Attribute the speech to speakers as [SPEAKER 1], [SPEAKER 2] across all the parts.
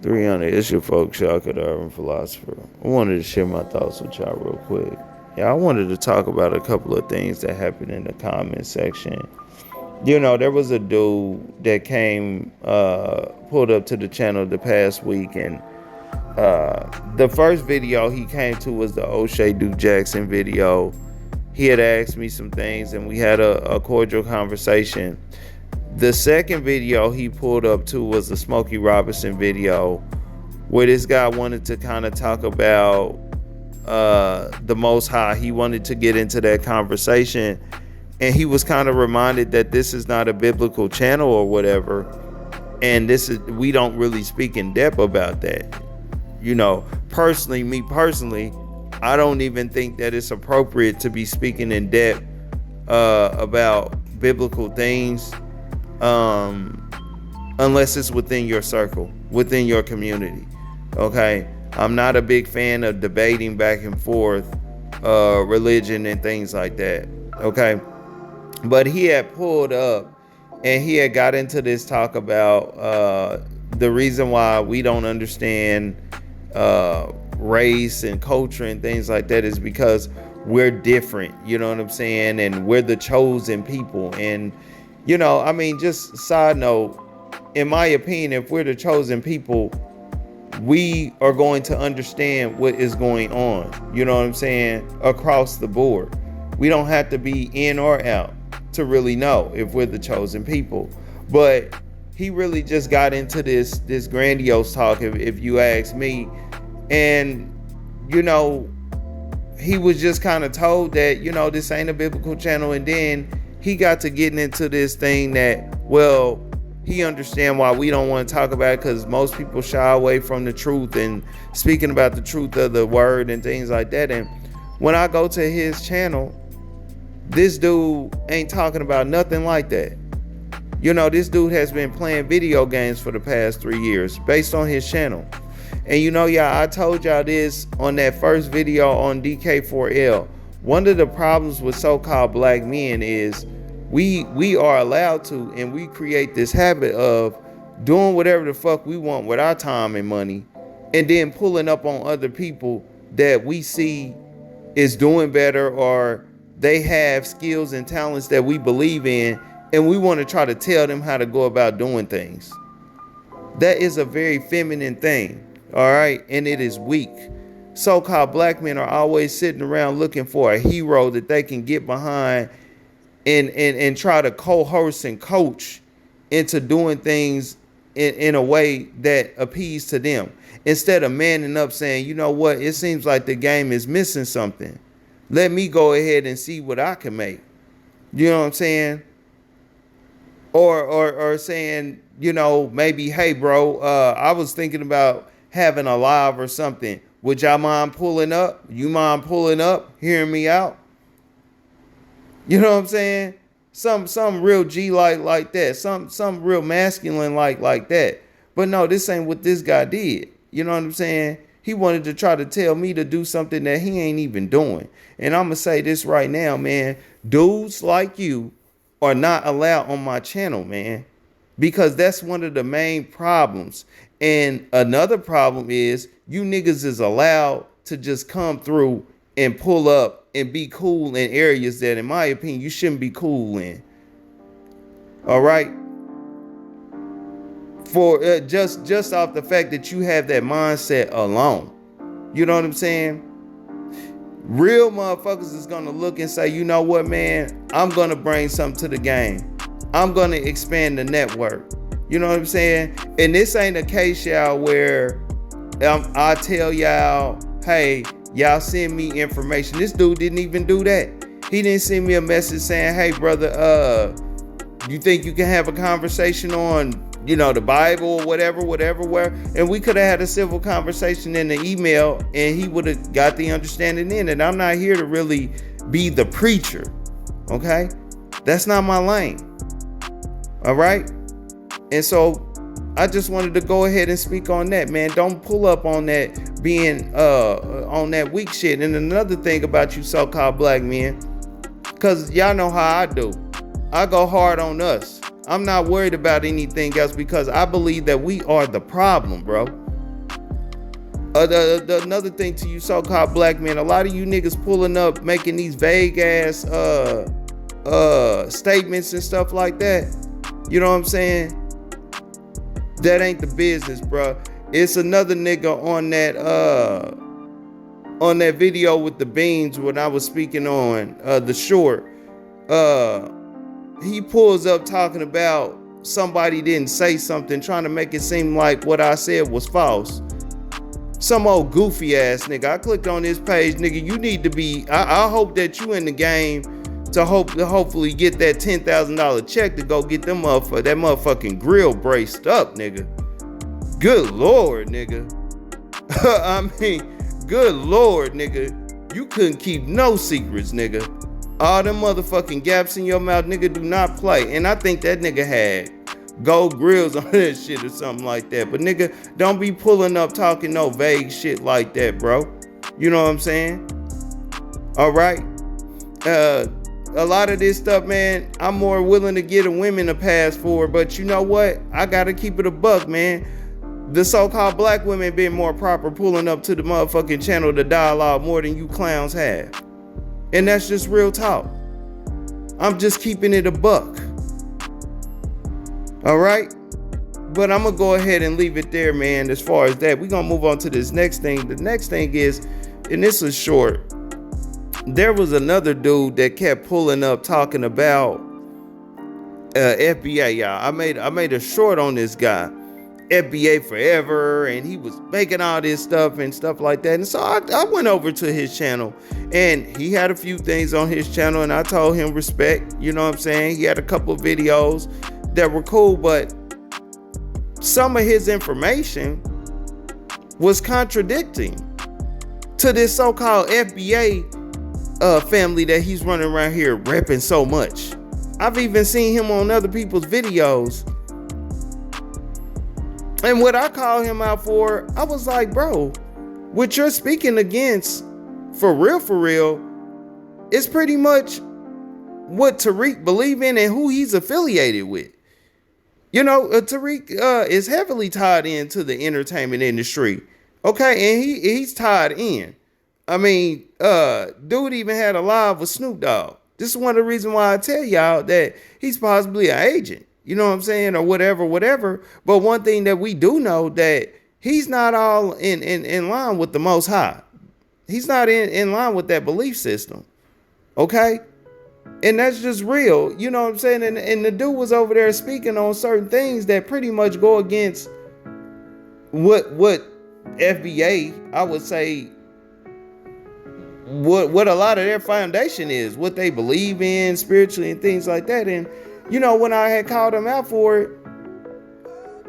[SPEAKER 1] 300. It's your folks, Shaka, the Urban Philosopher. I wanted to share my thoughts with y'all real quick. Yeah, I wanted to talk about a couple of things that happened in the comment section. There was a dude that came, pulled up to the channel the past week, and the first video he came to was the O'Shea Duke Jackson video. He had asked me some things, and we had a cordial conversation. The second video he pulled up to was the Smokey Robinson video, where this guy wanted to kind of talk about the Most High. He wanted to get into that conversation, and he was kind of reminded that this is not a biblical channel or whatever, and we don't really speak in depth about that. Me personally, I don't even think that it's appropriate to be speaking in depth about biblical things, unless it's within your circle, within your community. Okay, I'm not a big fan of debating back and forth religion and things like that. Okay, but he had pulled up and he had got into this talk about the reason why we don't understand race and culture and things like that is because we're different, you know what I'm saying? And we're the chosen people. And just side note, in my opinion, if we're the chosen people, we are going to understand what is going on, you know what I'm saying, across the board. We don't have to be in or out to really know if we're the chosen people. But he really just got into this grandiose talk, if you ask me. And he was just kind of told that this ain't a biblical channel, and then he got to getting into this thing that, well, he understand why we don't want to talk about it, because most people shy away from the truth and speaking about the truth of the word and things like that. And when I go to his channel, this dude ain't talking about nothing like that. This dude has been playing video games for the past 3 years based on his channel. And I told y'all this on that first video on DK4L. One of the problems with so-called black men is we are allowed to, and we create this habit of doing whatever the fuck we want with our time and money, and then pulling up on other people that we see is doing better, or they have skills and talents that we believe in, and we want to try to tell them how to go about doing things. That is a very feminine thing, all right? And it is weak. So-called black men are always sitting around looking for a hero that they can get behind and try to coerce and coach into doing things in a way that appeals to them, instead of manning up saying, you know what, it seems like the game is missing something. Let me go ahead and see what I can make. You know what I'm saying? Or saying, maybe, hey, bro, I was thinking about having a live or something. Would y'all mind pulling up? You mind pulling up, hearing me out? You know what I'm saying? Some real G like that. Some real masculine like that. But no, this ain't what this guy did. You know what I'm saying? He wanted to try to tell me to do something that he ain't even doing. And I'm going to say this right now, man. Dudes like you are not allowed on my channel, man. Because that's one of the main problems. And another problem is you niggas is allowed to just come through and pull up and be cool in areas that, in my opinion, you shouldn't be cool in. All right? For just off the fact that you have that mindset alone. You know what I'm saying? Real motherfuckers is going to look and say, you know what, man? I'm going to bring something to the game. I'm going to expand the network. You know what I'm saying? And this ain't a case, y'all, where I tell y'all, hey, y'all send me information. This dude didn't even do that. He didn't send me a message saying, hey, brother, you think you can have a conversation on, the Bible or whatever, where, and we could have had a civil conversation in the email, and he would have got the understanding in it. I'm not here to really be the preacher. Okay? That's not my lane. All right? And so I just wanted to go ahead and speak on that, man. Don't pull up on that being on that weak shit. And another thing about you so-called black men, because y'all know how I do. I go hard on us. I'm not worried about anything else, because I believe that we are the problem, bro. Another thing to you so-called black men, a lot of you niggas pulling up, making these vague ass statements and stuff like that. You know what I'm saying? That ain't the business, bro. It's another nigga on that video with the beans when I was speaking on the short. He pulls up talking about somebody didn't say something, trying to make it seem like what I said was false. Some old goofy ass nigga. I clicked on this page, nigga. You need to be. I hope that you in the game to hopefully get that $10,000 check to go get them that motherfucking grill braced up, nigga. Good Lord, nigga. I mean, good Lord, nigga. You couldn't keep no secrets, nigga. All them motherfucking gaps in your mouth, nigga, do not play. And I think that nigga had gold grills on that shit or something like that. But nigga, don't be pulling up talking no vague shit like that, bro. You know what I'm saying? All right. A lot of this stuff, man, I'm more willing to get a women a pass for, but you know what? I gotta keep it a buck, man. The so-called black women been more proper pulling up to the motherfucking channel to dialogue more than you clowns have. And that's just real talk. I'm just keeping it a buck. All right? But I'm going to go ahead and leave it there, man, as far as that. We're going to move on to this next thing. The next thing is, and this is short, there was another dude that kept pulling up talking about FBA, y'all. I made a short on this guy. FBA forever, and he was making all this stuff and stuff like that. And so I went over to his channel, and he had a few things on his channel, and I told him respect. You know what I'm saying? He had a couple of videos that were cool, but some of his information was contradicting to this so-called FBA family that he's running around here repping so much. I've even seen him on other people's videos. And what I call him out for, I was like, bro, what you're speaking against, for real, is pretty much what Tariq believe in and who he's affiliated with. You know, Tariq is heavily tied into the entertainment industry. Okay, and he's tied in. I mean, dude even had a live with Snoop Dogg. This is one of the reasons why I tell y'all that he's possibly an agent. You know what I'm saying? Or whatever. But one thing that we do know, that he's not all in line with the Most High. He's not in line with that belief system. Okay? And that's just real. You know what I'm saying? And the dude was over there speaking on certain things that pretty much go against what FBA, I would say, what a lot of their foundation is, what they believe in spiritually and things like that. And you know, when I had called him out for it,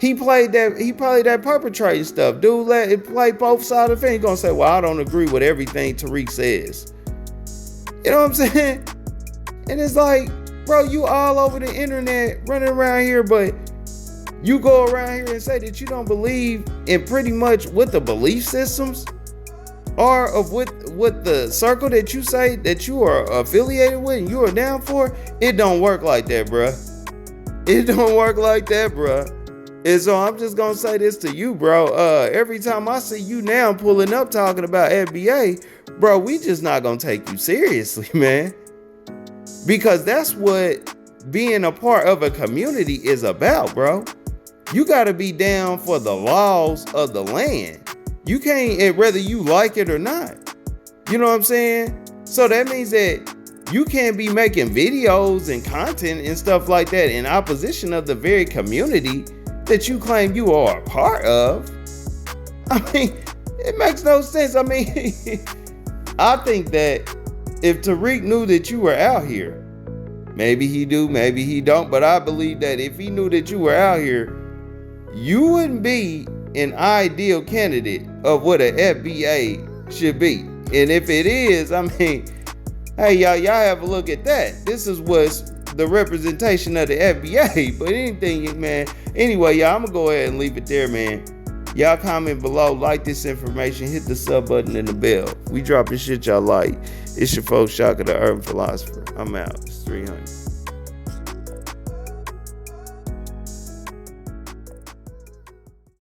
[SPEAKER 1] he played that perpetrating stuff. Dude, let it play both sides of the fence. He's gonna say, well, I don't agree with everything Tariq says. You know what I'm saying? And it's like, bro, you all over the internet running around here, but you go around here and say that you don't believe in pretty much what the belief systems are of what the circle that you say that you are affiliated with and you are down for. It don't work like that, bruh. It don't work like that, bruh. And so I'm just gonna say this to you, bro. Every time I see you now pulling up talking about FBA, bro, we just not gonna take you seriously, man. Because that's what being a part of a community is about, bro. You gotta be down for the laws of the land. You can't, whether you like it or not. You know what I'm saying? So that means that you can't be making videos and content and stuff like that in opposition of the very community that you claim you are a part of. I mean, it makes no sense. I mean, I think that if Tariq knew that you were out here, maybe he do, maybe he don't, but I believe that if he knew that you were out here, you wouldn't be an ideal candidate of what an FBA should be. And if it is, I mean, hey, y'all have a look at that. This is what's the representation of the FBA. But anything, man. Anyway, y'all, I'm gonna go ahead and leave it there, man. Y'all comment below, like this information, hit the sub button and the bell. We dropping shit y'all like. It's your folks, Shaka the Urban Philosopher. I'm out. It's 300.